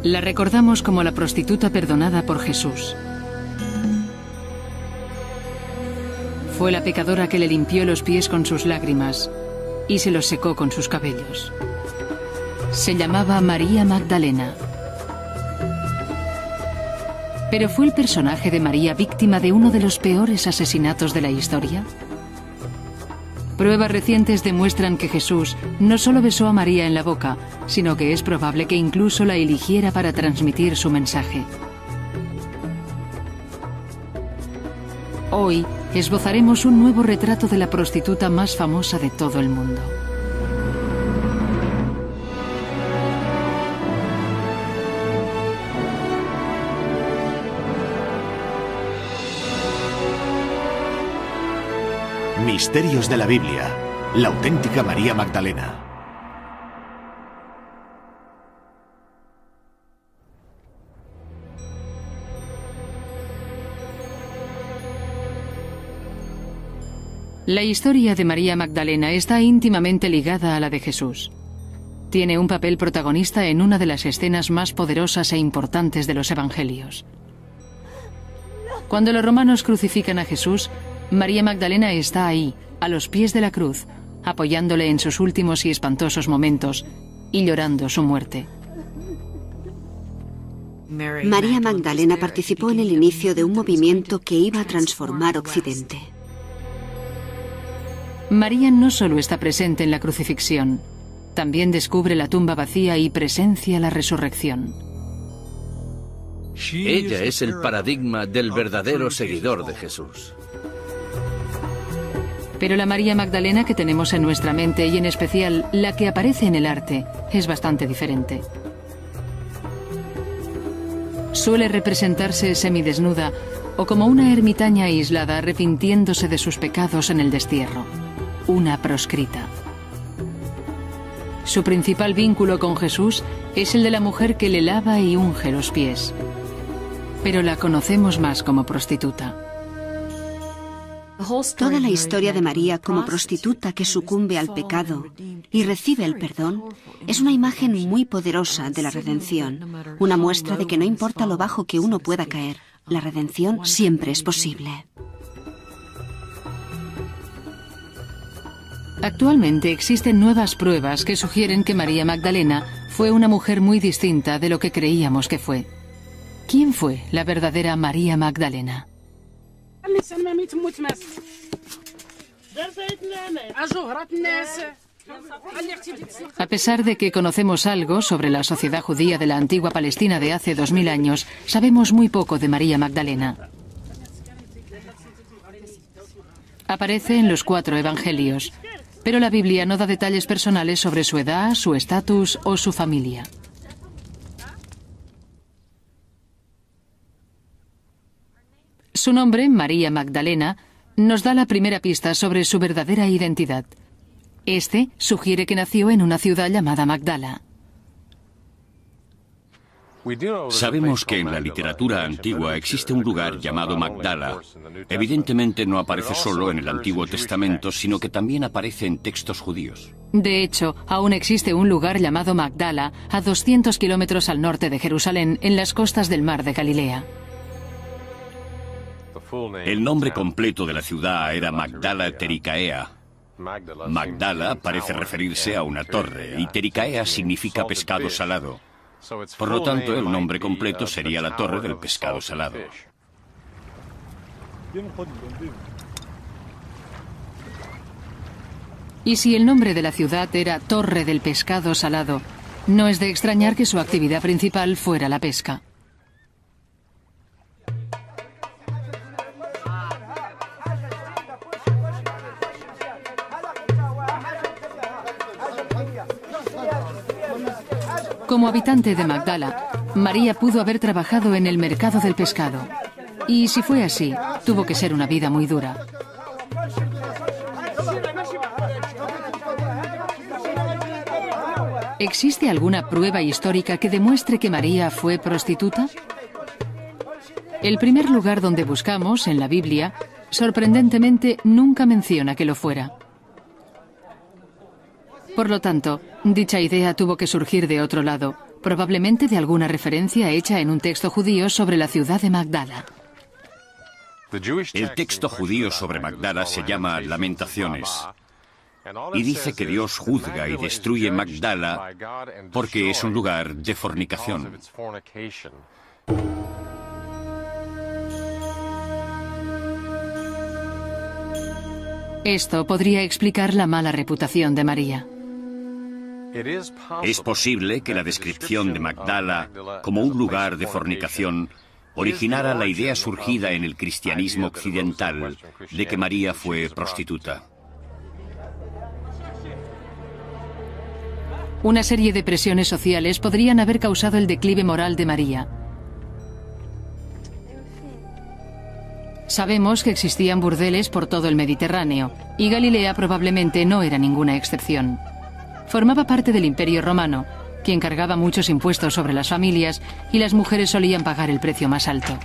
La recordamos como la prostituta perdonada por Jesús. Fue la pecadora que le limpió los pies con sus lágrimas y se los secó con sus cabellos. Se llamaba María Magdalena. ¿Pero fue el personaje de María víctima de uno de los peores asesinatos de la historia? Pruebas recientes demuestran que Jesús no solo besó a María en la boca, sino que es probable que incluso la eligiera para transmitir su mensaje. Hoy esbozaremos un nuevo retrato de la prostituta más famosa de todo el mundo. Misterios de la Biblia. La auténtica María Magdalena. La historia de María Magdalena está íntimamente ligada a la de Jesús. Tiene un papel protagonista en una de las escenas más poderosas e importantes de los Evangelios. Cuando los romanos crucifican a Jesús, María Magdalena está ahí, a los pies de la cruz, apoyándole en sus últimos y espantosos momentos y llorando su muerte. María Magdalena participó en el inicio de un movimiento que iba a transformar Occidente. María no solo está presente en la crucifixión, también descubre la tumba vacía y presencia la resurrección. Ella es el paradigma del verdadero seguidor de Jesús. Pero la María Magdalena que tenemos en nuestra mente, y en especial la que aparece en el arte, es bastante diferente. Suele representarse semidesnuda o como una ermitaña aislada arrepintiéndose de sus pecados en el destierro, una proscrita. Su principal vínculo con Jesús es el de la mujer que le lava y unge los pies. Pero la conocemos más como prostituta. Toda la historia de María como prostituta que sucumbe al pecado y recibe el perdón es una imagen muy poderosa de la redención, una muestra de que no importa lo bajo que uno pueda caer, la redención siempre es posible. Actualmente existen nuevas pruebas que sugieren que María Magdalena fue una mujer muy distinta de lo que creíamos que fue. ¿Quién fue la verdadera María Magdalena? A pesar de que conocemos algo sobre la sociedad judía de la antigua Palestina de hace 2000 años, sabemos muy poco de María Magdalena. Aparece en los 4 evangelios, pero la Biblia no da detalles personales sobre su edad, su estatus o su familia. Su nombre, María Magdalena, nos da la primera pista sobre su verdadera identidad. Este sugiere que nació en una ciudad llamada Magdala. Sabemos que en la literatura antigua existe un lugar llamado Magdala. Evidentemente no aparece solo en el Antiguo Testamento, sino que también aparece en textos judíos. De hecho, aún existe un lugar llamado Magdala a 200 kilómetros al norte de Jerusalén, en las costas del mar de Galilea. El nombre completo de la ciudad era Magdala Tericaea. Magdala parece referirse a una torre y Tericaea significa pescado salado. Por lo tanto, el nombre completo sería la Torre del Pescado Salado. Y si el nombre de la ciudad era Torre del Pescado Salado, no es de extrañar que su actividad principal fuera la pesca. Como habitante de Magdala, María pudo haber trabajado en el mercado del pescado. Y si fue así, tuvo que ser una vida muy dura. ¿Existe alguna prueba histórica que demuestre que María fue prostituta? El primer lugar donde buscamos, en la Biblia, sorprendentemente nunca menciona que lo fuera. Por lo tanto, dicha idea tuvo que surgir de otro lado, probablemente de alguna referencia hecha en un texto judío sobre la ciudad de Magdala. El texto judío sobre Magdala se llama Lamentaciones y dice que Dios juzga y destruye Magdala porque es un lugar de fornicación. Esto podría explicar la mala reputación de María. Es posible que la descripción de Magdala como un lugar de fornicación originara la idea surgida en el cristianismo occidental de que María fue prostituta. Una serie de presiones sociales podrían haber causado el declive moral de María. Sabemos que existían burdeles por todo el Mediterráneo, y Galilea probablemente no era ninguna excepción. Formaba parte del Imperio Romano, quien cargaba muchos impuestos sobre las familias, y las mujeres solían pagar el precio más alto.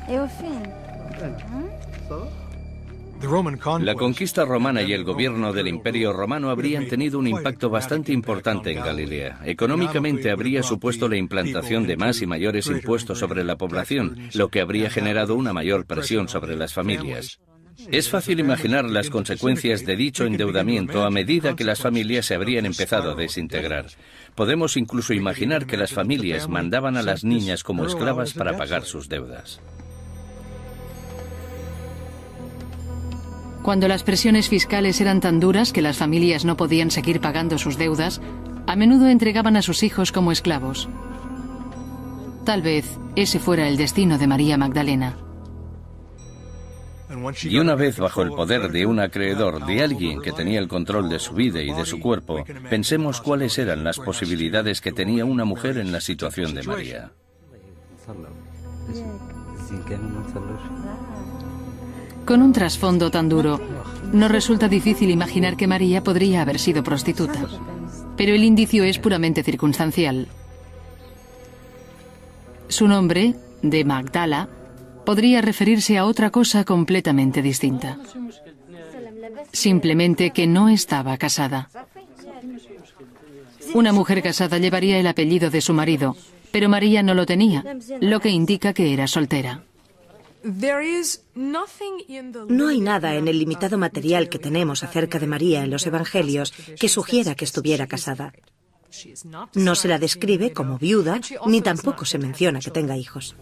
La conquista romana y el gobierno del Imperio Romano habrían tenido un impacto bastante importante en Galilea. Económicamente habría supuesto la implantación de más y mayores impuestos sobre la población, lo que habría generado una mayor presión sobre las familias. Es fácil imaginar las consecuencias de dicho endeudamiento a medida que las familias se habrían empezado a desintegrar. Podemos incluso imaginar que las familias mandaban a las niñas como esclavas para pagar sus deudas. Cuando las presiones fiscales eran tan duras que las familias no podían seguir pagando sus deudas, a menudo entregaban a sus hijos como esclavos. Tal vez ese fuera el destino de María Magdalena. Y una vez bajo el poder de un acreedor, de alguien que tenía el control de su vida y de su cuerpo, pensemos cuáles eran las posibilidades que tenía una mujer en la situación de María. Con un trasfondo tan duro, nos resulta difícil imaginar que María podría haber sido prostituta. Pero el indicio es puramente circunstancial. Su nombre, de Magdala, podría referirse a otra cosa completamente distinta. Simplemente que no estaba casada. Una mujer casada llevaría el apellido de su marido, pero María no lo tenía, lo que indica que era soltera. No hay nada en el limitado material que tenemos acerca de María en los Evangelios que sugiera que estuviera casada. No se la describe como viuda, ni tampoco se menciona que tenga hijos.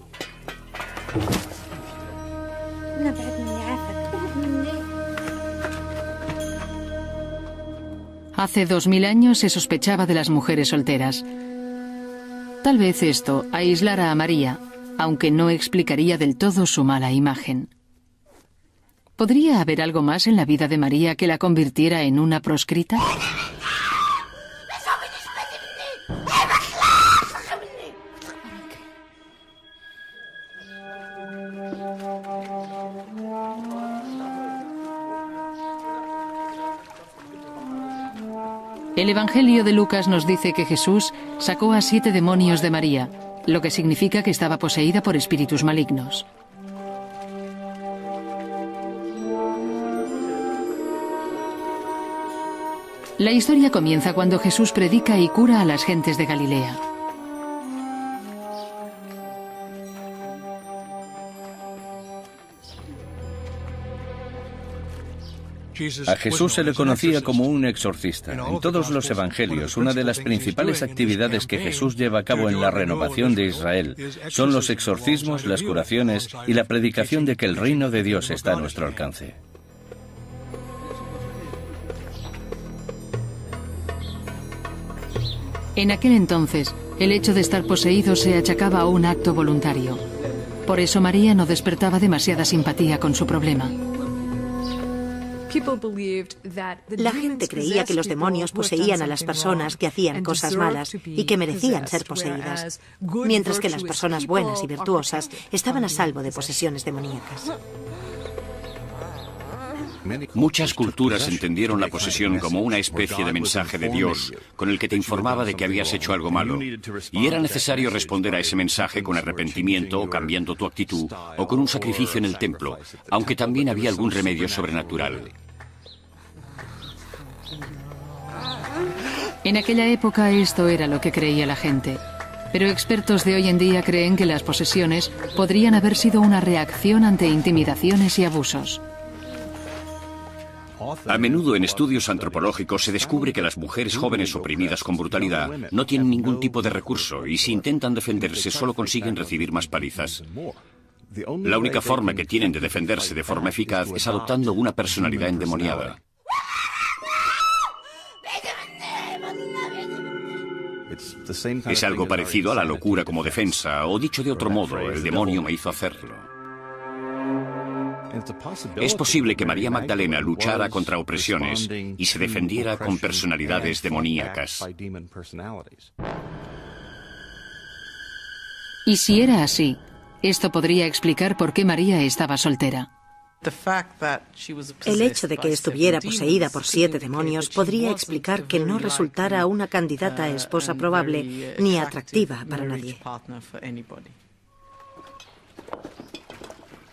Hace 2000 años se sospechaba de las mujeres solteras. Tal vez esto aislara a María, aunque no explicaría del todo su mala imagen. ¿Podría haber algo más en la vida de María que la convirtiera en una proscrita? El Evangelio de Lucas nos dice que Jesús sacó a 7 demonios de María, lo que significa que estaba poseída por espíritus malignos. La historia comienza cuando Jesús predica y cura a las gentes de Galilea. A Jesús se le conocía como un exorcista. En todos los evangelios, una de las principales actividades que Jesús lleva a cabo en la renovación de Israel son los exorcismos, las curaciones y la predicación de que el reino de Dios está a nuestro alcance. En aquel entonces, el hecho de estar poseído se achacaba a un acto voluntario. Por eso María no despertaba demasiada simpatía con su problema. La gente creía que los demonios poseían a las personas que hacían cosas malas y que merecían ser poseídas, mientras que las personas buenas y virtuosas estaban a salvo de posesiones demoníacas. Muchas culturas entendieron la posesión como una especie de mensaje de Dios con el que te informaba de que habías hecho algo malo, y era necesario responder a ese mensaje con arrepentimiento o cambiando tu actitud o con un sacrificio en el templo, aunque también había algún remedio sobrenatural. En aquella época esto era lo que creía la gente. Pero expertos de hoy en día creen que las posesiones podrían haber sido una reacción ante intimidaciones y abusos. A menudo en estudios antropológicos se descubre que las mujeres jóvenes oprimidas con brutalidad no tienen ningún tipo de recurso y si intentan defenderse solo consiguen recibir más palizas. La única forma que tienen de defenderse de forma eficaz es adoptando una personalidad endemoniada. Es algo parecido a la locura como defensa, o dicho de otro modo, el demonio me hizo hacerlo. Es posible que María Magdalena luchara contra opresiones y se defendiera con personalidades demoníacas. Y si era así, esto podría explicar por qué María estaba soltera. El hecho de que estuviera poseída por 7 demonios podría explicar que no resultara una candidata a esposa probable ni atractiva para nadie.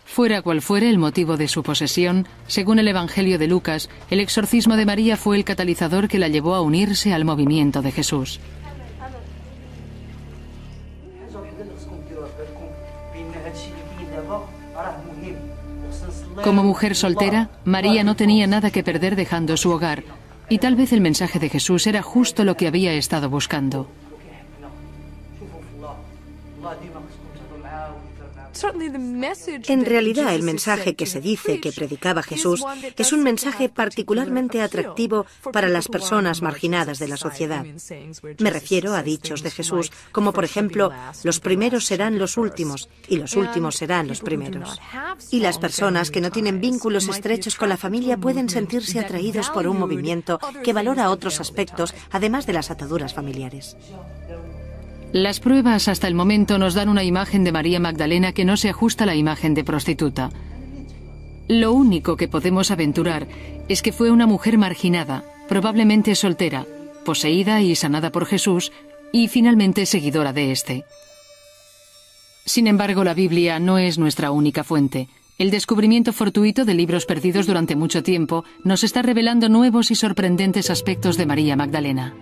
Fuera cual fuere el motivo de su posesión, según el Evangelio de Lucas, el exorcismo de María fue el catalizador que la llevó a unirse al movimiento de Jesús. Como mujer soltera, María no tenía nada que perder dejando su hogar, y tal vez el mensaje de Jesús era justo lo que había estado buscando. En realidad, el mensaje que se dice que predicaba Jesús es un mensaje particularmente atractivo para las personas marginadas de la sociedad. Me refiero a dichos de Jesús, como por ejemplo, los primeros serán los últimos y los últimos serán los primeros. Y las personas que no tienen vínculos estrechos con la familia pueden sentirse atraídos por un movimiento que valora otros aspectos, además de las ataduras familiares. Las pruebas hasta el momento nos dan una imagen de María Magdalena que no se ajusta a la imagen de prostituta. Lo único que podemos aventurar es que fue una mujer marginada, probablemente soltera, poseída y sanada por Jesús y finalmente seguidora de éste. Sin embargo, la Biblia no es nuestra única fuente. El descubrimiento fortuito de libros perdidos durante mucho tiempo nos está revelando nuevos y sorprendentes aspectos de María Magdalena.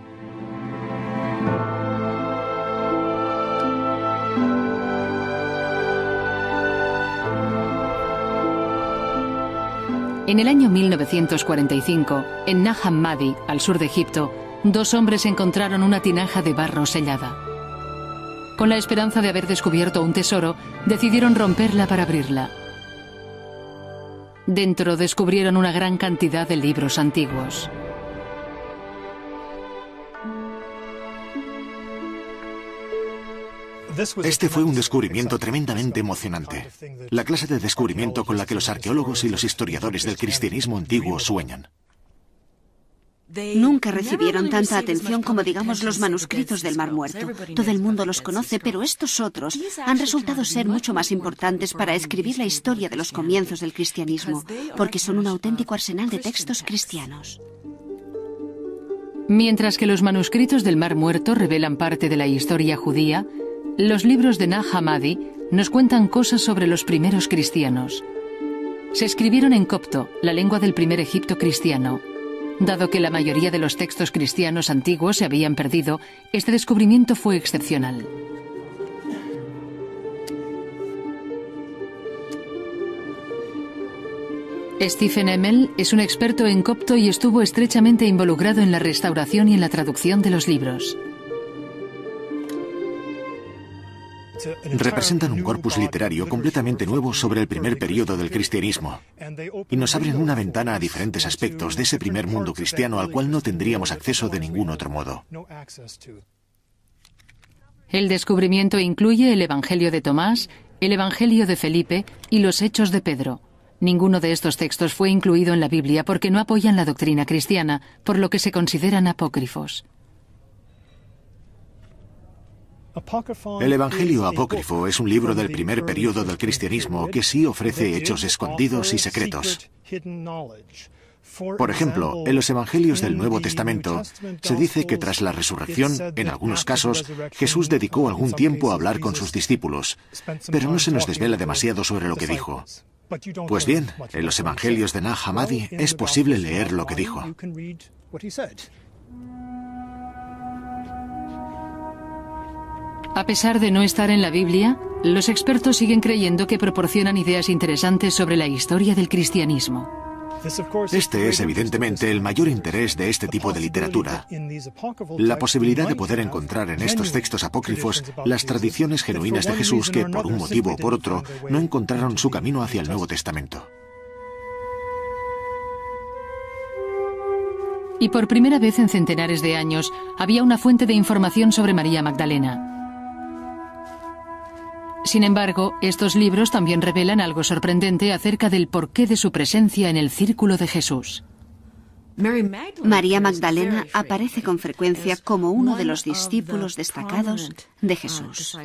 En el año 1945, en Nag Hammadi, al sur de Egipto, 2 hombres encontraron una tinaja de barro sellada. Con la esperanza de haber descubierto un tesoro, decidieron romperla para abrirla. Dentro descubrieron una gran cantidad de libros antiguos. Este fue un descubrimiento tremendamente emocionante. La clase de descubrimiento con la que los arqueólogos y los historiadores del cristianismo antiguo sueñan. Nunca recibieron tanta atención como, digamos, los manuscritos del Mar Muerto. Todo el mundo los conoce, pero estos otros han resultado ser mucho más importantes para escribir la historia de los comienzos del cristianismo, porque son un auténtico arsenal de textos cristianos. Mientras que los manuscritos del Mar Muerto revelan parte de la historia judía, los libros de Nag Hammadi nos cuentan cosas sobre los primeros cristianos. Se escribieron en copto, la lengua del primer Egipto cristiano. Dado que la mayoría de los textos cristianos antiguos se habían perdido, este descubrimiento fue excepcional. Stephen Emmel es un experto en copto y estuvo estrechamente involucrado en la restauración y en la traducción de los libros. Representan un corpus literario completamente nuevo sobre el primer período del cristianismo y nos abren una ventana a diferentes aspectos de ese primer mundo cristiano al cual no tendríamos acceso de ningún otro modo. El descubrimiento incluye el Evangelio de Tomás, el Evangelio de Felipe y los Hechos de Pedro. Ninguno de estos textos fue incluido en la Biblia porque no apoyan la doctrina cristiana, por lo que se consideran apócrifos. El Evangelio apócrifo es un libro del primer período del cristianismo que sí ofrece hechos escondidos y secretos. Por ejemplo, en los Evangelios del Nuevo Testamento se dice que tras la resurrección, en algunos casos, Jesús dedicó algún tiempo a hablar con sus discípulos, pero no se nos desvela demasiado sobre lo que dijo. Pues bien, en los Evangelios de Nag Hammadi es posible leer lo que dijo. A pesar de no estar en la Biblia, los expertos siguen creyendo que proporcionan ideas interesantes sobre la historia del cristianismo. Este es evidentemente el mayor interés de este tipo de literatura. La posibilidad de poder encontrar en estos textos apócrifos las tradiciones genuinas de Jesús que, por un motivo o por otro, no encontraron su camino hacia el Nuevo Testamento. Y por primera vez en centenares de años, había una fuente de información sobre María Magdalena. Sin embargo, estos libros también revelan algo sorprendente acerca del porqué de su presencia en el círculo de Jesús. María Magdalena aparece con frecuencia como uno de los discípulos destacados de Jesús.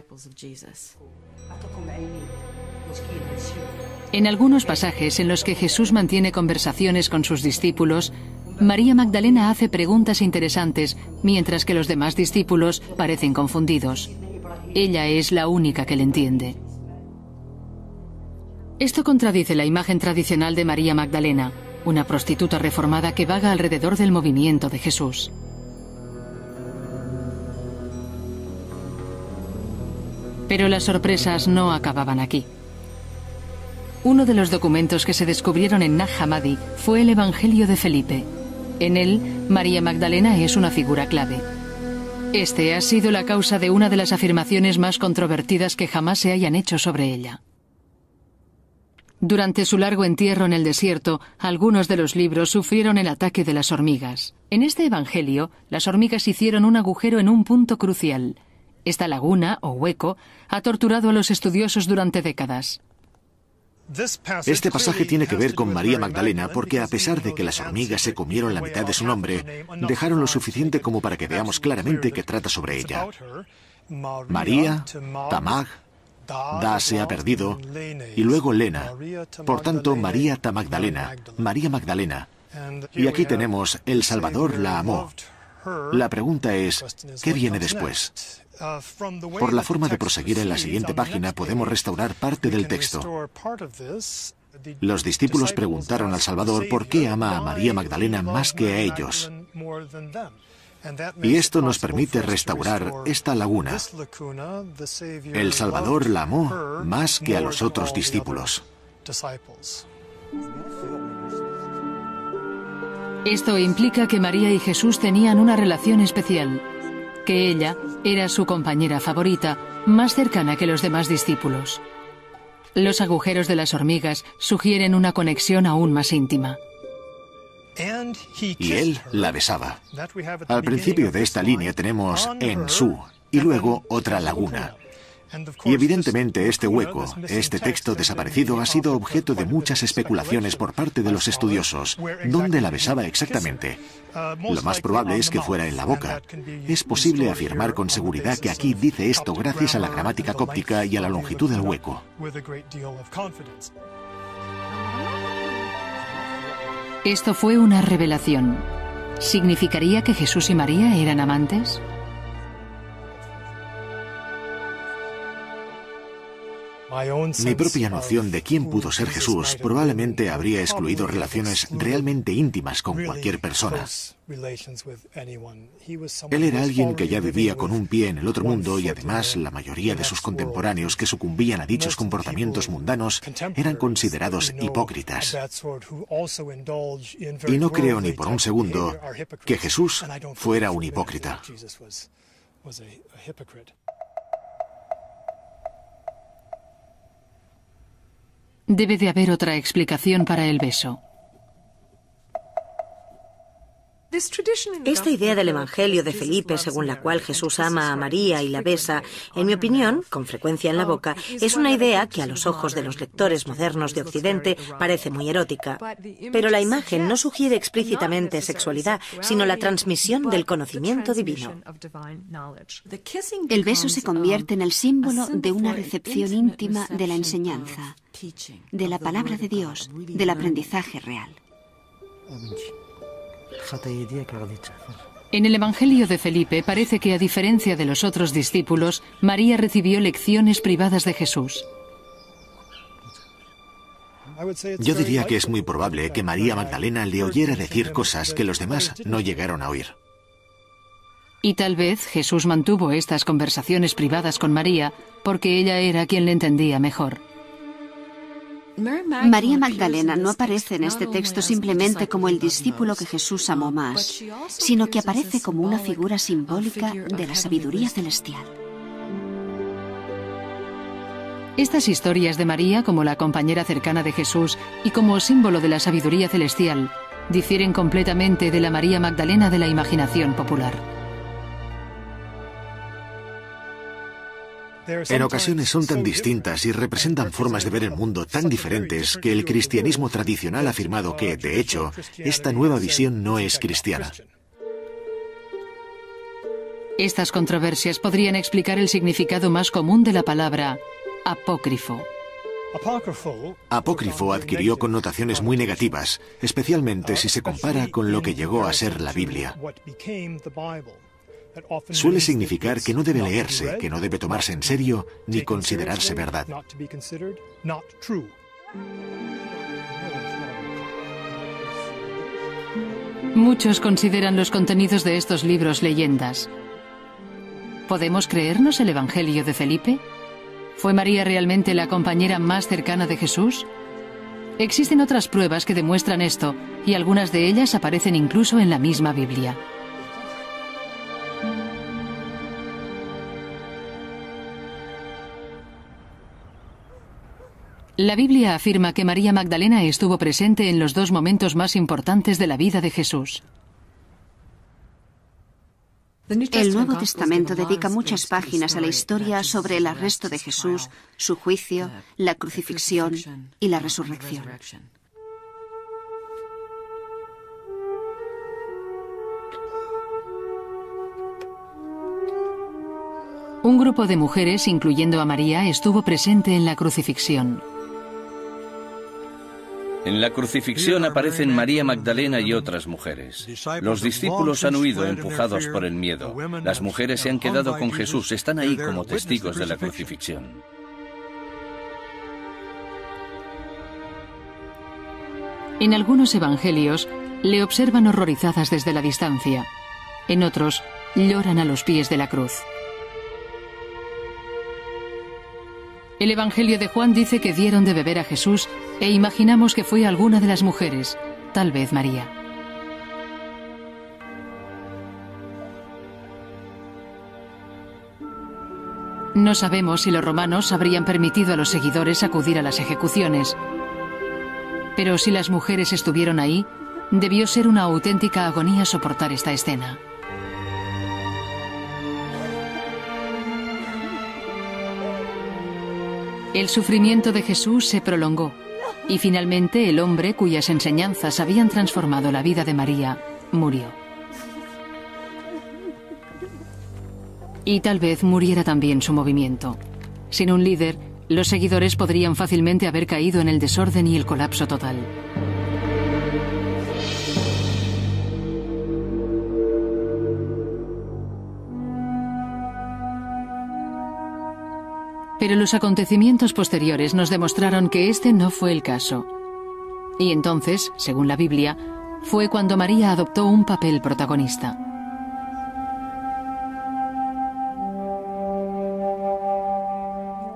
En algunos pasajes en los que Jesús mantiene conversaciones con sus discípulos, María Magdalena hace preguntas interesantes, mientras que los demás discípulos parecen confundidos. Ella es la única que le entiende. Esto contradice la imagen tradicional de María Magdalena, una prostituta reformada que vaga alrededor del movimiento de Jesús. Pero las sorpresas no acababan aquí. Uno de los documentos que se descubrieron en Nag Hammadi fue el Evangelio de Felipe. En él, María Magdalena es una figura clave. Este ha sido la causa de una de las afirmaciones más controvertidas que jamás se hayan hecho sobre ella. Durante su largo entierro en el desierto, algunos de los libros sufrieron el ataque de las hormigas. En este evangelio, las hormigas hicieron un agujero en un punto crucial. Esta laguna, o hueco, ha torturado a los estudiosos durante décadas. Este pasaje tiene que ver con María Magdalena porque, a pesar de que las hormigas se comieron la mitad de su nombre, dejaron lo suficiente como para que veamos claramente que trata sobre ella. María, Tamag, Da se ha perdido, y luego Lena. Por tanto, María Tamagdalena, María Magdalena. Y aquí tenemos, el Salvador la amó. La pregunta es, ¿qué viene después? Por la forma de proseguir en la siguiente página podemos restaurar parte del texto. Los discípulos preguntaron al Salvador por qué ama a María Magdalena más que a ellos. Y esto nos permite restaurar esta laguna. El Salvador la amó más que a los otros discípulos. Esto implica que María y Jesús tenían una relación especial, que ella era su compañera favorita, más cercana que los demás discípulos. Los agujeros de las hormigas sugieren una conexión aún más íntima. Y él la besaba. Al principio de esta línea tenemos en su, y luego otra laguna. Y evidentemente este hueco, este texto desaparecido, ha sido objeto de muchas especulaciones por parte de los estudiosos. ¿Dónde la besaba exactamente? Lo más probable es que fuera en la boca. Es posible afirmar con seguridad que aquí dice esto gracias a la gramática cóptica y a la longitud del hueco. Esto fue una revelación. ¿Significaría que Jesús y María eran amantes? Mi propia noción de quién pudo ser Jesús probablemente habría excluido relaciones realmente íntimas con cualquier persona. Él era alguien que ya vivía con un pie en el otro mundo y además la mayoría de sus contemporáneos que sucumbían a dichos comportamientos mundanos eran considerados hipócritas. Y no creo ni por un segundo que Jesús fuera un hipócrita. Debe de haber otra explicación para el beso. Esta idea del Evangelio de Felipe, según la cual Jesús ama a María y la besa, en mi opinión, con frecuencia en la boca, es una idea que a los ojos de los lectores modernos de Occidente parece muy erótica. Pero la imagen no sugiere explícitamente sexualidad, sino la transmisión del conocimiento divino. El beso se convierte en el símbolo de una recepción íntima de la enseñanza, de la palabra de Dios, del aprendizaje real. En el Evangelio de Felipe parece que, a diferencia de los otros discípulos, María recibió lecciones privadas de Jesús. Yo diría que es muy probable que María Magdalena le oyera decir cosas que los demás no llegaron a oír. Y tal vez Jesús mantuvo estas conversaciones privadas con María porque ella era quien le entendía mejor. María Magdalena no aparece en este texto simplemente como el discípulo que Jesús amó más, sino que aparece como una figura simbólica de la sabiduría celestial. Estas historias de María como la compañera cercana de Jesús y como símbolo de la sabiduría celestial difieren completamente de la María Magdalena de la imaginación popular. En ocasiones son tan distintas y representan formas de ver el mundo tan diferentes que el cristianismo tradicional ha afirmado que, de hecho, esta nueva visión no es cristiana. Estas controversias podrían explicar el significado más común de la palabra apócrifo. Apócrifo adquirió connotaciones muy negativas, especialmente si se compara con lo que llegó a ser la Biblia. Suele significar que no debe leerse, que no debe tomarse en serio ni considerarse verdad. Muchos consideran los contenidos de estos libros leyendas. ¿Podemos creernos el Evangelio de Felipe? ¿Fue María realmente la compañera más cercana de Jesús? Existen otras pruebas que demuestran esto, y algunas de ellas aparecen incluso en la misma Biblia. La Biblia afirma que María Magdalena estuvo presente en los dos momentos más importantes de la vida de Jesús. El Nuevo Testamento dedica muchas páginas a la historia sobre el arresto de Jesús, su juicio, la crucifixión y la resurrección. Un grupo de mujeres, incluyendo a María, estuvo presente en la crucifixión. En la crucifixión aparecen María Magdalena y otras mujeres. Los discípulos han huido empujados por el miedo. Las mujeres se han quedado con Jesús, están ahí como testigos de la crucifixión. En algunos evangelios le observan horrorizadas desde la distancia. En otros, lloran a los pies de la cruz. El Evangelio de Juan dice que dieron de beber a Jesús e imaginamos que fue alguna de las mujeres, tal vez María. No sabemos si los romanos habrían permitido a los seguidores acudir a las ejecuciones, pero si las mujeres estuvieron ahí, debió ser una auténtica agonía soportar esta escena. El sufrimiento de Jesús se prolongó y finalmente el hombre cuyas enseñanzas habían transformado la vida de María murió. Y tal vez muriera también su movimiento. Sin un líder, los seguidores podrían fácilmente haber caído en el desorden y el colapso total. Pero los acontecimientos posteriores nos demostraron que este no fue el caso. Y entonces, según la Biblia, fue cuando María adoptó un papel protagonista.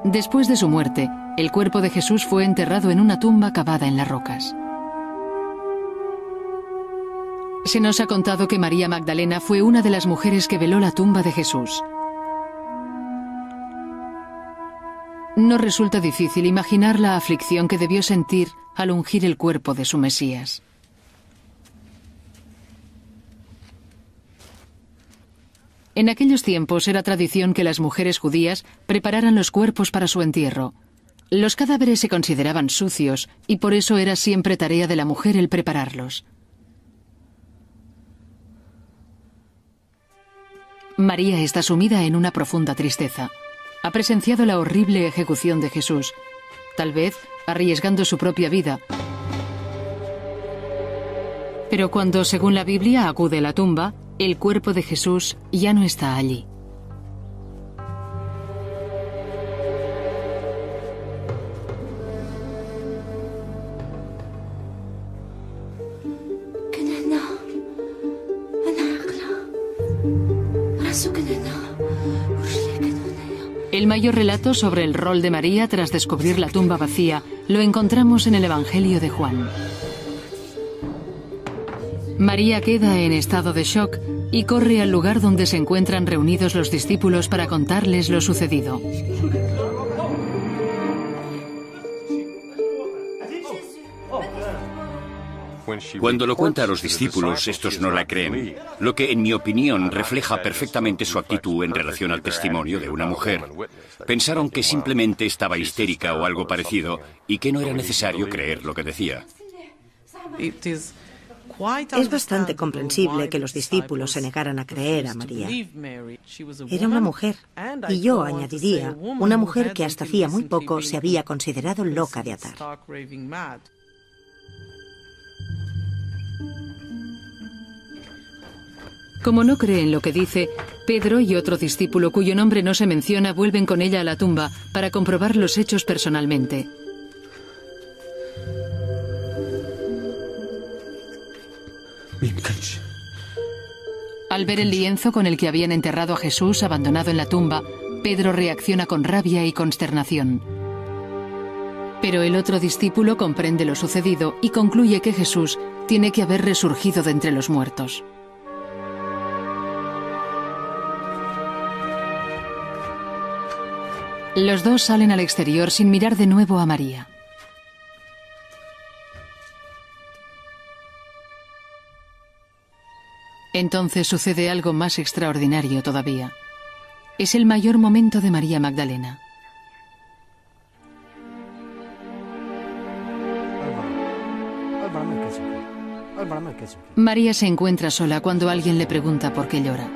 Después de su muerte, el cuerpo de Jesús fue enterrado en una tumba cavada en las rocas. Se nos ha contado que María Magdalena fue una de las mujeres que veló la tumba de Jesús. No resulta difícil imaginar la aflicción que debió sentir al ungir el cuerpo de su Mesías. En aquellos tiempos era tradición que las mujeres judías prepararan los cuerpos para su entierro. Los cadáveres se consideraban sucios y por eso era siempre tarea de la mujer el prepararlos. María está sumida en una profunda tristeza. Ha presenciado la horrible ejecución de Jesús, tal vez arriesgando su propia vida. Pero cuando, según la Biblia, acude a la tumba, el cuerpo de Jesús ya no está allí. El mayor relato sobre el rol de María tras descubrir la tumba vacía lo encontramos en el Evangelio de Juan. María queda en estado de shock y corre al lugar donde se encuentran reunidos los discípulos para contarles lo sucedido. Cuando lo cuenta a los discípulos, estos no la creen, lo que en mi opinión refleja perfectamente su actitud en relación al testimonio de una mujer. Pensaron que simplemente estaba histérica o algo parecido y que no era necesario creer lo que decía. Es bastante comprensible que los discípulos se negaran a creer a María. Era una mujer, y yo añadiría, una mujer que hasta hacía muy poco se había considerado loca de atar. Como no cree en lo que dice, Pedro y otro discípulo cuyo nombre no se menciona vuelven con ella a la tumba para comprobar los hechos personalmente. Al ver el lienzo con el que habían enterrado a Jesús abandonado en la tumba, Pedro reacciona con rabia y consternación. Pero el otro discípulo comprende lo sucedido y concluye que Jesús tiene que haber resurgido de entre los muertos. Los dos salen al exterior sin mirar de nuevo a María. Entonces sucede algo más extraordinario todavía. Es el mayor momento de María Magdalena. María se encuentra sola cuando alguien le pregunta por qué llora.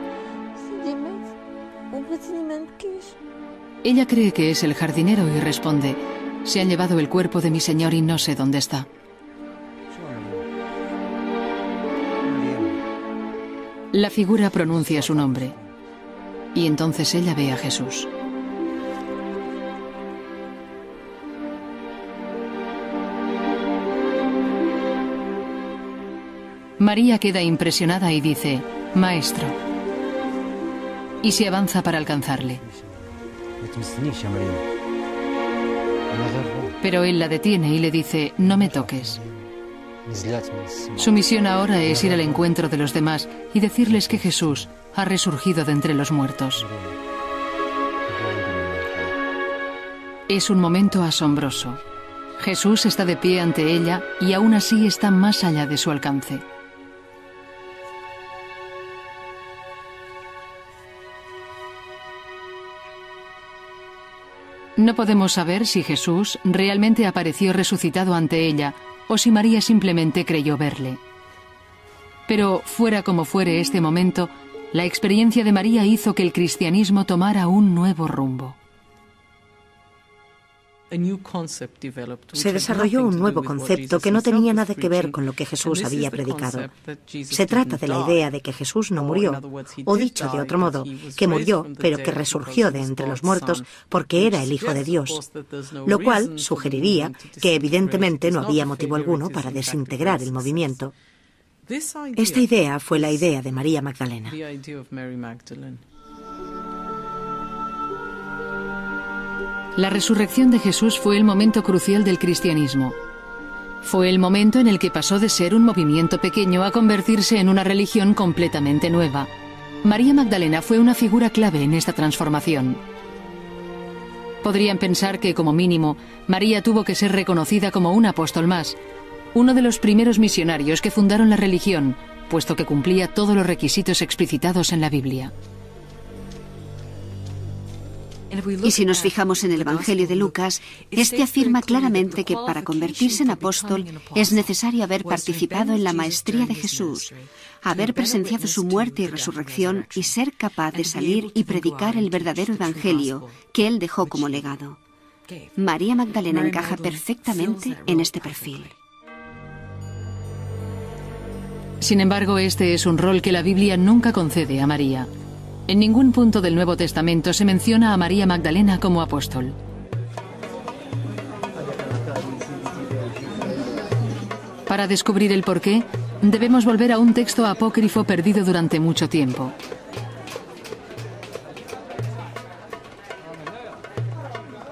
Ella cree que es el jardinero y responde: se han llevado el cuerpo de mi señor y no sé dónde está. La figura pronuncia su nombre y entonces ella ve a Jesús. María queda impresionada y dice: Maestro, y se avanza para alcanzarle. Pero él la detiene y le dice: no me toques. Su misión ahora es ir al encuentro de los demás y decirles que Jesús ha resurgido de entre los muertos. Es un momento asombroso. Jesús está de pie ante ella y aún así está más allá de su alcance. No podemos saber si Jesús realmente apareció resucitado ante ella o si María simplemente creyó verle. Pero fuera como fuere este momento, la experiencia de María hizo que el cristianismo tomara un nuevo rumbo. Se desarrolló un nuevo concepto que no tenía nada que ver con lo que Jesús había predicado. Se trata de la idea de que Jesús no murió, o dicho de otro modo, que murió, pero que resurgió de entre los muertos porque era el Hijo de Dios, lo cual sugeriría que evidentemente no había motivo alguno para desintegrar el movimiento. Esta idea fue la idea de María Magdalena. La resurrección de Jesús fue el momento crucial del cristianismo. Fue el momento en el que pasó de ser un movimiento pequeño a convertirse en una religión completamente nueva. María Magdalena fue una figura clave en esta transformación. Podrían pensar que, como mínimo, María tuvo que ser reconocida como un apóstol más, uno de los primeros misionarios que fundaron la religión, puesto que cumplía todos los requisitos explicitados en la Biblia. Y si nos fijamos en el Evangelio de Lucas, este afirma claramente que para convertirse en apóstol es necesario haber participado en la maestría de Jesús, haber presenciado su muerte y resurrección y ser capaz de salir y predicar el verdadero Evangelio que él dejó como legado. María Magdalena encaja perfectamente en este perfil. Sin embargo, este es un rol que la Biblia nunca concede a María. En ningún punto del Nuevo Testamento se menciona a María Magdalena como apóstol. Para descubrir el porqué, debemos volver a un texto apócrifo perdido durante mucho tiempo.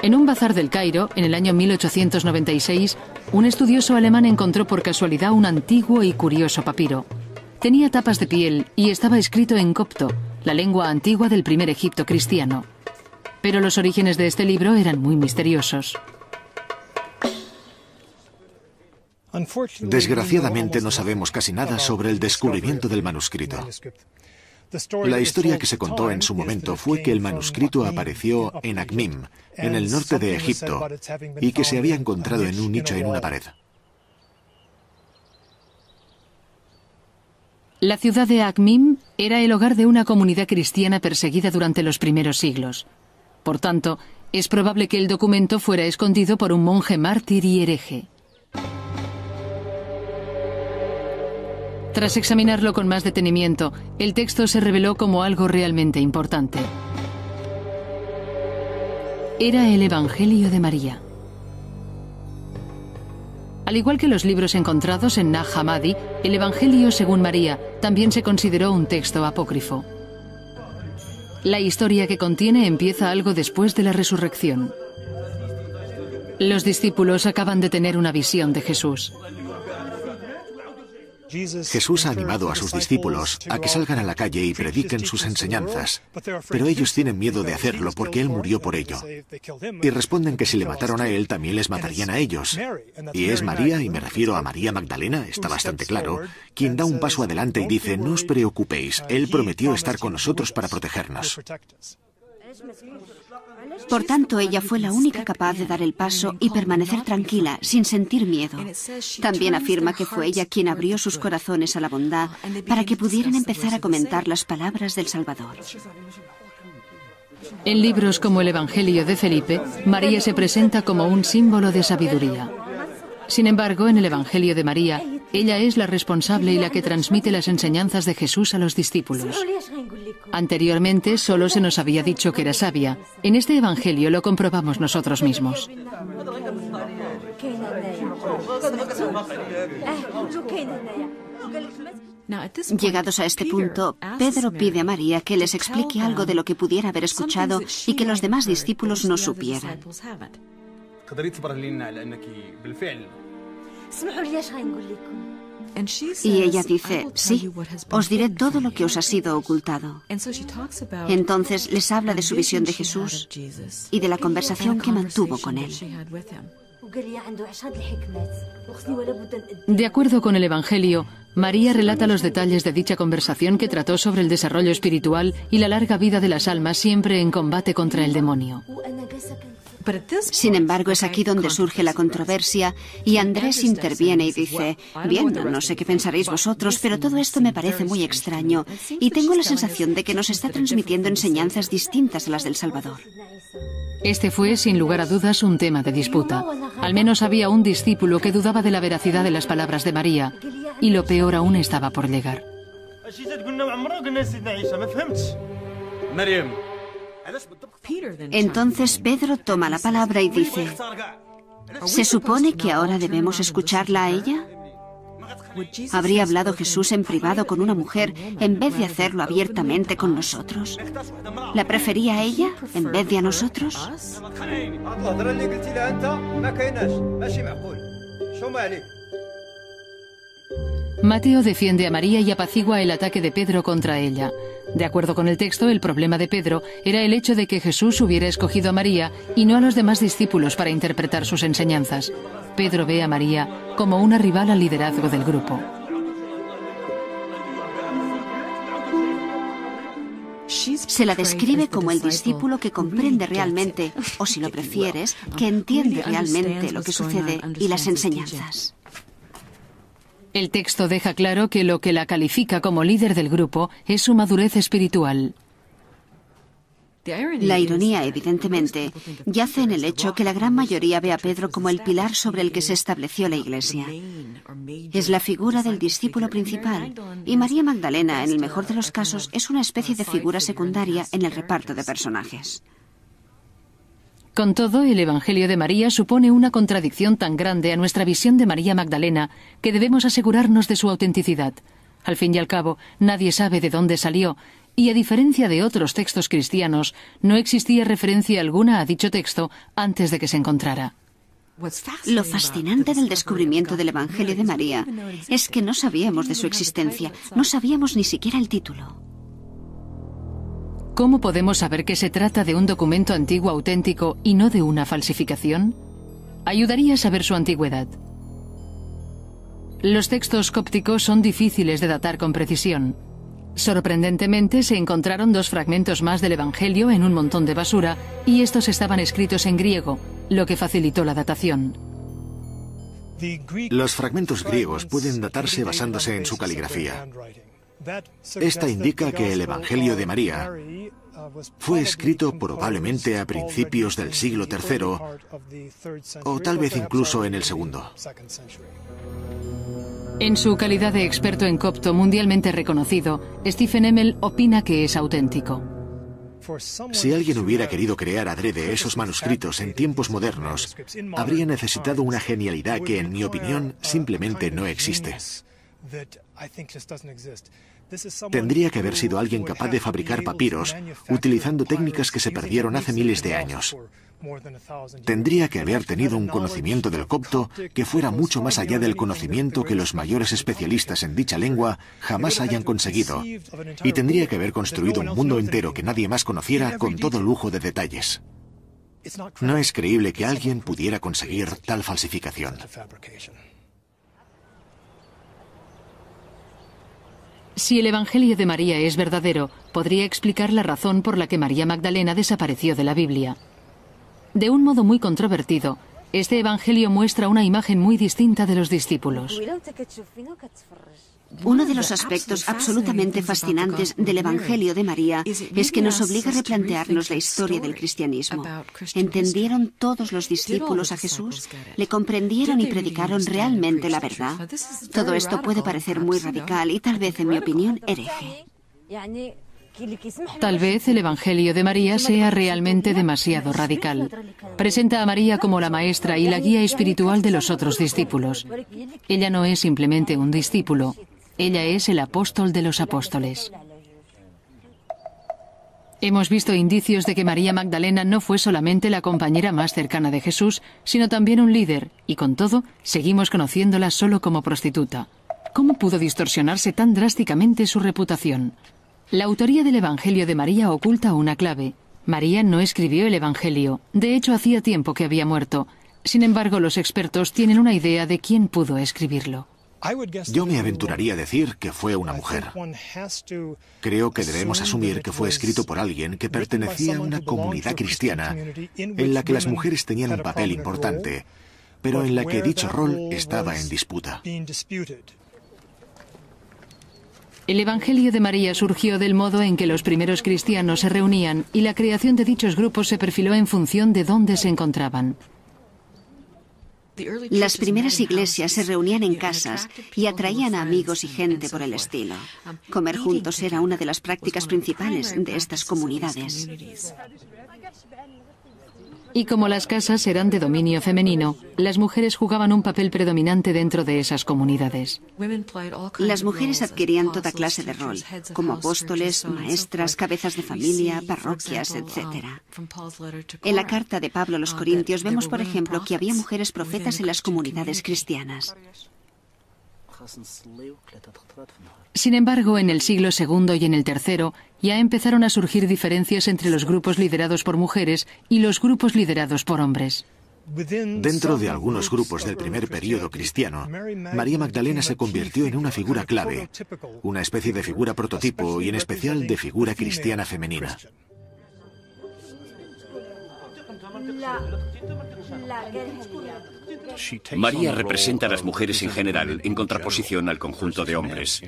En un bazar del Cairo, en el año 1896, un estudioso alemán encontró por casualidad un antiguo y curioso papiro. Tenía tapas de piel y estaba escrito en copto, la lengua antigua del primer Egipto cristiano. Pero los orígenes de este libro eran muy misteriosos. Desgraciadamente no sabemos casi nada sobre el descubrimiento del manuscrito. La historia que se contó en su momento fue que el manuscrito apareció en Akhmim, en el norte de Egipto, y que se había encontrado en un nicho en una pared. La ciudad de Akhmim era el hogar de una comunidad cristiana perseguida durante los primeros siglos. Por tanto, es probable que el documento fuera escondido por un monje mártir y hereje. Tras examinarlo con más detenimiento, el texto se reveló como algo realmente importante. Era el Evangelio de María. Al igual que los libros encontrados en Nag Hammadi, el Evangelio según María también se consideró un texto apócrifo. La historia que contiene empieza algo después de la resurrección. Los discípulos acaban de tener una visión de Jesús. Jesús ha animado a sus discípulos a que salgan a la calle y prediquen sus enseñanzas, pero ellos tienen miedo de hacerlo porque Él murió por ello. Y responden que si le mataron a Él, también les matarían a ellos. Y es María, y me refiero a María Magdalena, está bastante claro, quien da un paso adelante y dice: no os preocupéis, Él prometió estar con nosotros para protegernos. Por tanto, ella fue la única capaz de dar el paso y permanecer tranquila, sin sentir miedo. También afirma que fue ella quien abrió sus corazones a la bondad para que pudieran empezar a comentar las palabras del Salvador. En libros como el Evangelio de Felipe, María se presenta como un símbolo de sabiduría. Sin embargo, en el Evangelio de María, ella es la responsable y la que transmite las enseñanzas de Jesús a los discípulos. Anteriormente solo se nos había dicho que era sabia. En este Evangelio lo comprobamos nosotros mismos. Llegados a este punto, Pedro pide a María que les explique algo de lo que pudiera haber escuchado y que los demás discípulos no supieran. Y ella dice: sí, os diré todo lo que os ha sido ocultado. Entonces les habla de su visión de Jesús y de la conversación que mantuvo con él. De acuerdo con el Evangelio, María relata los detalles de dicha conversación que trató sobre el desarrollo espiritual y la larga vida de las almas siempre en combate contra el demonio. Sin embargo, es aquí donde surge la controversia y Andrés interviene y dice: bien, no sé qué pensaréis vosotros, pero todo esto me parece muy extraño y tengo la sensación de que nos está transmitiendo enseñanzas distintas a las del Salvador. Este fue, sin lugar a dudas, un tema de disputa. Al menos había un discípulo que dudaba de la veracidad de las palabras de María, y lo peor aún estaba por llegar. Entonces Pedro toma la palabra y dice: ¿se supone que ahora debemos escucharla a ella? ¿Habría hablado Jesús en privado con una mujer en vez de hacerlo abiertamente con nosotros? ¿La prefería a ella en vez de a nosotros? Mateo defiende a María y apacigua el ataque de Pedro contra ella. De acuerdo con el texto, el problema de Pedro era el hecho de que Jesús hubiera escogido a María y no a los demás discípulos para interpretar sus enseñanzas. Pedro ve a María como una rival al liderazgo del grupo. Se la describe como el discípulo que comprende realmente, o si lo prefieres, que entiende realmente lo que sucede y las enseñanzas. El texto deja claro que lo que la califica como líder del grupo es su madurez espiritual. La ironía, evidentemente, yace en el hecho que la gran mayoría ve a Pedro como el pilar sobre el que se estableció la Iglesia. Es la figura del discípulo principal, y María Magdalena, en el mejor de los casos, es una especie de figura secundaria en el reparto de personajes. Con todo, el Evangelio de María supone una contradicción tan grande a nuestra visión de María Magdalena que debemos asegurarnos de su autenticidad. Al fin y al cabo, nadie sabe de dónde salió, Y a diferencia de otros textos cristianos, no existía referencia alguna a dicho texto antes de que se encontrara. Lo fascinante del descubrimiento del Evangelio de María es que no sabíamos de su existencia, no sabíamos ni siquiera el título. ¿Cómo podemos saber que se trata de un documento antiguo auténtico y no de una falsificación? Ayudaría a saber su antigüedad. Los textos cópticos son difíciles de datar con precisión. Sorprendentemente, se encontraron 2 fragmentos más del Evangelio en un montón de basura, y estos estaban escritos en griego, lo que facilitó la datación. Los fragmentos griegos pueden datarse basándose en su caligrafía. Esta indica que el Evangelio de María fue escrito probablemente a principios del siglo III, o tal vez incluso en el segundo. En su calidad de experto en copto mundialmente reconocido, Stephen Emmel opina que es auténtico. Si alguien hubiera querido crear adrede esos manuscritos en tiempos modernos, habría necesitado una genialidad que, en mi opinión, simplemente no existe. Tendría que haber sido alguien capaz de fabricar papiros utilizando técnicas que se perdieron hace miles de años. Tendría que haber tenido un conocimiento del copto que fuera mucho más allá del conocimiento que los mayores especialistas en dicha lengua jamás hayan conseguido. Y tendría que haber construido un mundo entero que nadie más conociera con todo lujo de detalles. No es creíble que alguien pudiera conseguir tal falsificación. Si el Evangelio de María es verdadero, podría explicar la razón por la que María Magdalena desapareció de la Biblia. De un modo muy controvertido, este Evangelio muestra una imagen muy distinta de los discípulos. Uno de los aspectos absolutamente fascinantes del Evangelio de María es que nos obliga a replantearnos la historia del cristianismo. ¿Entendieron todos los discípulos a Jesús? ¿Le comprendieron y predicaron realmente la verdad? Todo esto puede parecer muy radical y tal vez, en mi opinión, hereje. Tal vez el Evangelio de María sea realmente demasiado radical. Presenta a María como la maestra y la guía espiritual de los otros discípulos. Ella no es simplemente un discípulo, ella es el apóstol de los apóstoles. Hemos visto indicios de que María Magdalena no fue solamente la compañera más cercana de Jesús, sino también un líder, y con todo, seguimos conociéndola solo como prostituta. ¿Cómo pudo distorsionarse tan drásticamente su reputación? La autoría del Evangelio de María oculta una clave. María no escribió el Evangelio. De hecho, hacía tiempo que había muerto. Sin embargo, los expertos tienen una idea de quién pudo escribirlo. Yo me aventuraría a decir que fue una mujer. Creo que debemos asumir que fue escrito por alguien que pertenecía a una comunidad cristiana en la que las mujeres tenían un papel importante, pero en la que dicho rol estaba en disputa. El Evangelio de María surgió del modo en que los primeros cristianos se reunían y la creación de dichos grupos se perfiló en función de dónde se encontraban. Las primeras iglesias se reunían en casas y atraían a amigos y gente por el estilo. Comer juntos era una de las prácticas principales de estas comunidades. Y como las casas eran de dominio femenino, las mujeres jugaban un papel predominante dentro de esas comunidades. Las mujeres adquirían toda clase de rol, como apóstoles, maestras, cabezas de familia, parroquias, etc. En la carta de Pablo a los Corintios vemos, por ejemplo, que había mujeres profetas en las comunidades cristianas. Sin embargo, en el siglo II y en el III ya empezaron a surgir diferencias entre los grupos liderados por mujeres y los grupos liderados por hombres. Dentro de algunos grupos del primer período cristiano, María Magdalena se convirtió en una figura clave, una especie de figura prototipo y en especial de figura cristiana femenina. María representa a las mujeres en general en contraposición al conjunto de hombres.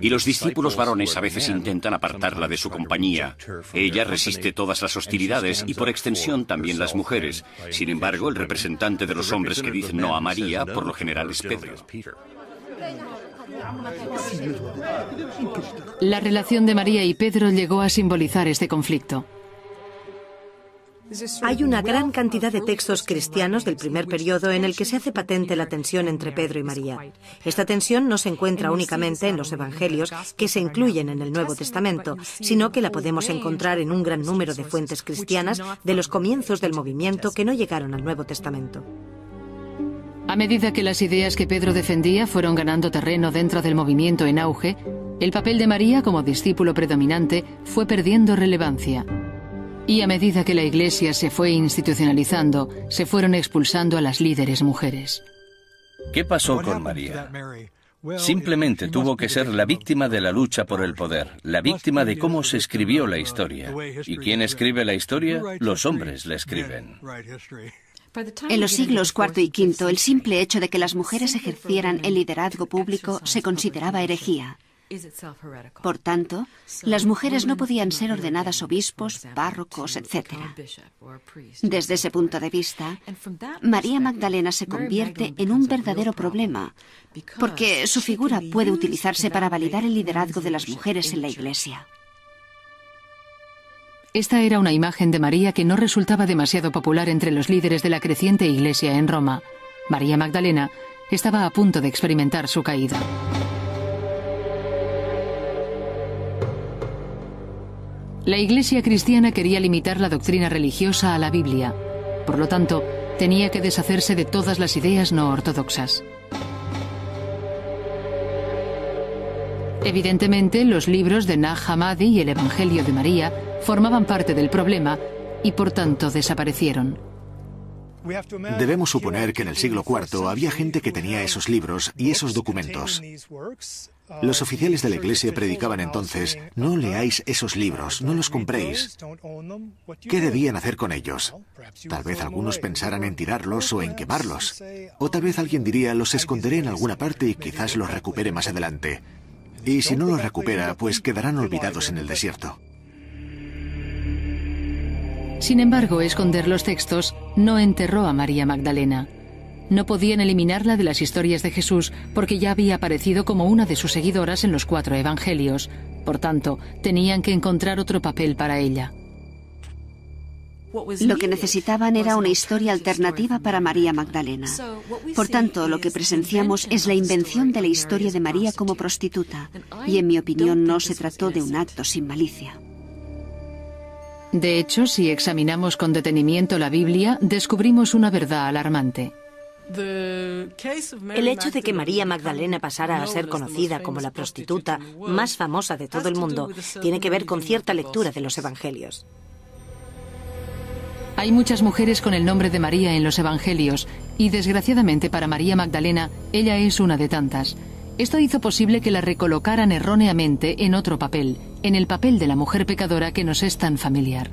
Y los discípulos varones a veces intentan apartarla de su compañía. Ella resiste todas las hostilidades y por extensión también las mujeres. Sin embargo, el representante de los hombres que dicen no a María, por lo general es Pedro. La relación de María y Pedro llegó a simbolizar este conflicto. Hay una gran cantidad de textos cristianos del primer periodo en el que se hace patente la tensión entre Pedro y María. Esta tensión no se encuentra únicamente en los evangelios que se incluyen en el Nuevo Testamento, sino que la podemos encontrar en un gran número de fuentes cristianas de los comienzos del movimiento que no llegaron al Nuevo Testamento. A medida que las ideas que Pedro defendía fueron ganando terreno dentro del movimiento en auge, el papel de María como discípulo predominante fue perdiendo relevancia. Y a medida que la Iglesia se fue institucionalizando, se fueron expulsando a las líderes mujeres. ¿Qué pasó con María? Simplemente tuvo que ser la víctima de la lucha por el poder, la víctima de cómo se escribió la historia. ¿Y quién escribe la historia? Los hombres la escriben. En los siglos IV y V, el simple hecho de que las mujeres ejercieran el liderazgo público se consideraba herejía. Por tanto, las mujeres no podían ser ordenadas obispos, párrocos, etc. Desde ese punto de vista, María Magdalena se convierte en un verdadero problema, porque su figura puede utilizarse para validar el liderazgo de las mujeres en la Iglesia. Esta era una imagen de María que no resultaba demasiado popular entre los líderes de la creciente Iglesia en Roma. María Magdalena estaba a punto de experimentar su caída. La Iglesia cristiana quería limitar la doctrina religiosa a la Biblia. Por lo tanto, tenía que deshacerse de todas las ideas no ortodoxas. Evidentemente, los libros de Nag Hammadi y el Evangelio de María formaban parte del problema y, por tanto, desaparecieron. Debemos suponer que en el siglo IV había gente que tenía esos libros y esos documentos. Los oficiales de la Iglesia predicaban entonces: no leáis esos libros, no los compréis. ¿Qué debían hacer con ellos? Tal vez algunos pensaran en tirarlos o en quemarlos. O tal vez alguien diría: los esconderé en alguna parte y quizás los recupere más adelante. Y si no los recupera, pues quedarán olvidados en el desierto. Sin embargo, esconder los textos no enterró a María Magdalena. No podían eliminarla de las historias de Jesús porque ya había aparecido como una de sus seguidoras en los 4 evangelios. Por tanto, tenían que encontrar otro papel para ella. Lo que necesitaban era una historia alternativa para María Magdalena. Por tanto, lo que presenciamos es la invención de la historia de María como prostituta. Y en mi opinión no se trató de un acto sin malicia. De hecho, si examinamos con detenimiento la Biblia, descubrimos una verdad alarmante. El hecho de que María Magdalena pasara a ser conocida como la prostituta más famosa de todo el mundo tiene que ver con cierta lectura de los evangelios. Hay muchas mujeres con el nombre de María en los evangelios y, desgraciadamente para María Magdalena, ella es una de tantas. Esto hizo posible que la recolocaran erróneamente en otro papel, en el papel de la mujer pecadora que nos es tan familiar.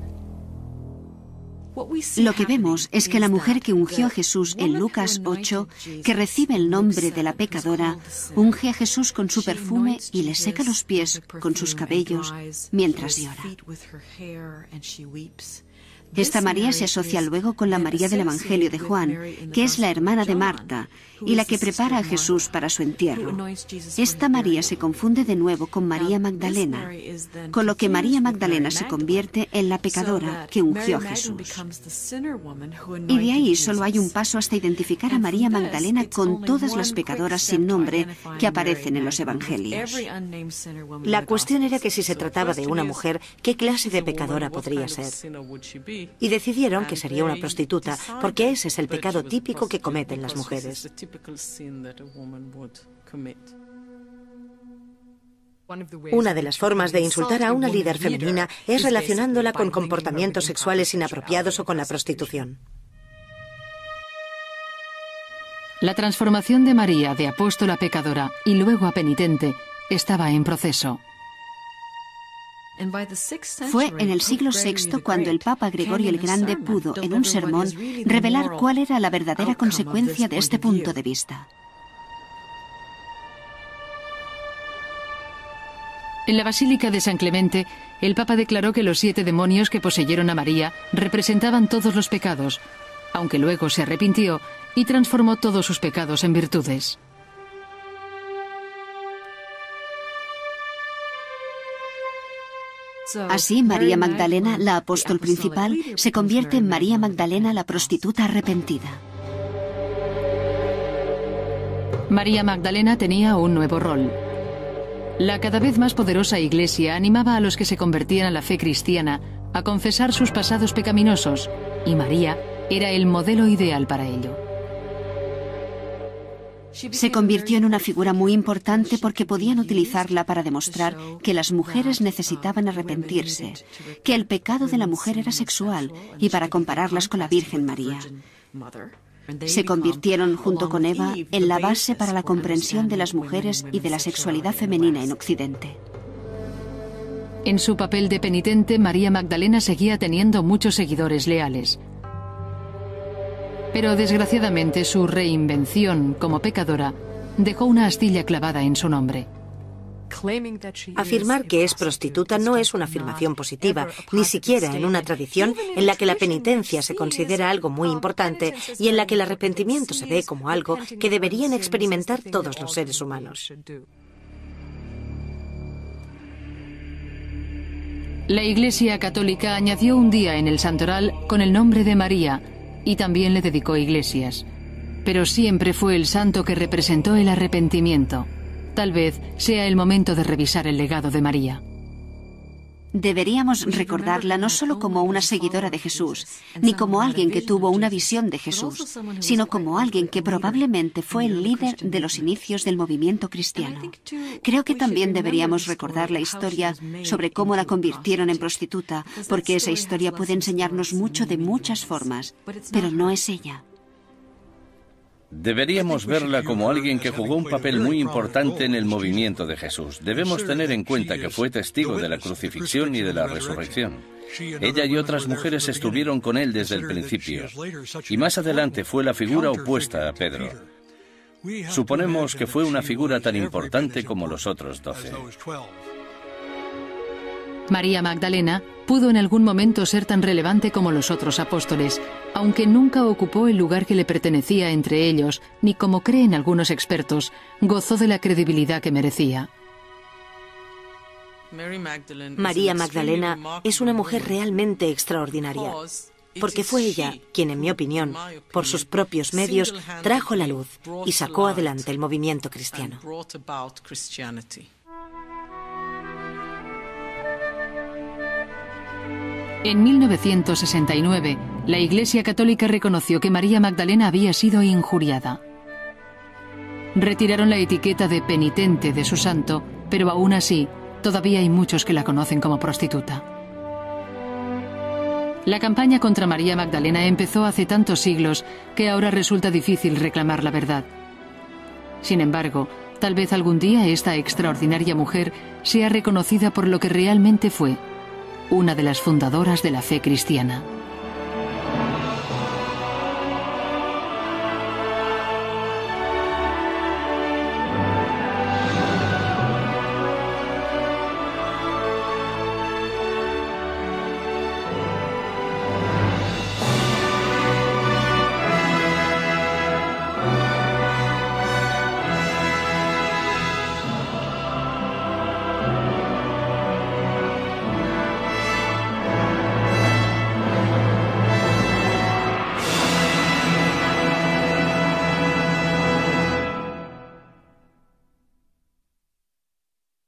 Lo que vemos es que la mujer que ungió a Jesús en Lucas 8, que recibe el nombre de la pecadora, unge a Jesús con su perfume y le seca los pies con sus cabellos mientras llora. Esta María se asocia luego con la María del Evangelio de Juan, que es la hermana de Marta y la que prepara a Jesús para su entierro. Esta María se confunde de nuevo con María Magdalena, con lo que María Magdalena se convierte en la pecadora que ungió a Jesús. Y de ahí solo hay un paso hasta identificar a María Magdalena con todas las pecadoras sin nombre que aparecen en los Evangelios. La cuestión era que si se trataba de una mujer, ¿qué clase de pecadora podría ser? Y decidieron que sería una prostituta, porque ese es el pecado típico que cometen las mujeres. Una de las formas de insultar a una líder femenina es relacionándola con comportamientos sexuales inapropiados o con la prostitución. La transformación de María de apóstola pecadora y luego a penitente estaba en proceso. Fue en el siglo VI cuando el Papa Gregorio el Grande pudo, en un sermón, revelar cuál era la verdadera consecuencia de este punto de vista. En la Basílica de San Clemente, el Papa declaró que los 7 demonios que poseyeron a María representaban todos los pecados, aunque luego se arrepintió y transformó todos sus pecados en virtudes. Así, María Magdalena, la apóstol principal, se convierte en María Magdalena, la prostituta arrepentida. María Magdalena tenía un nuevo rol. La cada vez más poderosa Iglesia animaba a los que se convertían a la fe cristiana a confesar sus pasados pecaminosos, y María era el modelo ideal para ello. Se convirtió en una figura muy importante porque podían utilizarla para demostrar que las mujeres necesitaban arrepentirse, que el pecado de la mujer era sexual, y para compararlas con la Virgen María. Se convirtieron, junto con Eva, en la base para la comprensión de las mujeres y de la sexualidad femenina en Occidente. En su papel de penitente, María Magdalena seguía teniendo muchos seguidores leales. Pero desgraciadamente su reinvención como pecadora dejó una astilla clavada en su nombre. Afirmar que es prostituta no es una afirmación positiva, ni siquiera en una tradición en la que la penitencia se considera algo muy importante y en la que el arrepentimiento se ve como algo que deberían experimentar todos los seres humanos. La Iglesia Católica añadió un día en el santoral con el nombre de María y también le dedicó iglesias. Pero siempre fue el santo que representó el arrepentimiento. Tal vez sea el momento de revisar el legado de María. Deberíamos recordarla no solo como una seguidora de Jesús, ni como alguien que tuvo una visión de Jesús, sino como alguien que probablemente fue el líder de los inicios del movimiento cristiano. Creo que también deberíamos recordar la historia sobre cómo la convirtieron en prostituta, porque esa historia puede enseñarnos mucho de muchas formas, pero no es ella. Deberíamos verla como alguien que jugó un papel muy importante en el movimiento de Jesús. Debemos tener en cuenta que fue testigo de la crucifixión y de la resurrección. Ella y otras mujeres estuvieron con él desde el principio, y más adelante fue la figura opuesta a Pedro. Suponemos que fue una figura tan importante como los otros 12. María Magdalena pudo en algún momento ser tan relevante como los otros apóstoles, aunque nunca ocupó el lugar que le pertenecía entre ellos, ni como creen algunos expertos, gozó de la credibilidad que merecía. María Magdalena es una mujer realmente extraordinaria, porque fue ella quien, en mi opinión, por sus propios medios, trajo la luz y sacó adelante el movimiento cristiano. En 1969, la Iglesia Católica reconoció que María Magdalena había sido injuriada. Retiraron la etiqueta de penitente de su santo, pero aún así, todavía hay muchos que la conocen como prostituta. La campaña contra María Magdalena empezó hace tantos siglos que ahora resulta difícil reclamar la verdad. Sin embargo, tal vez algún día esta extraordinaria mujer sea reconocida por lo que realmente fue, una de las fundadoras de la fe cristiana.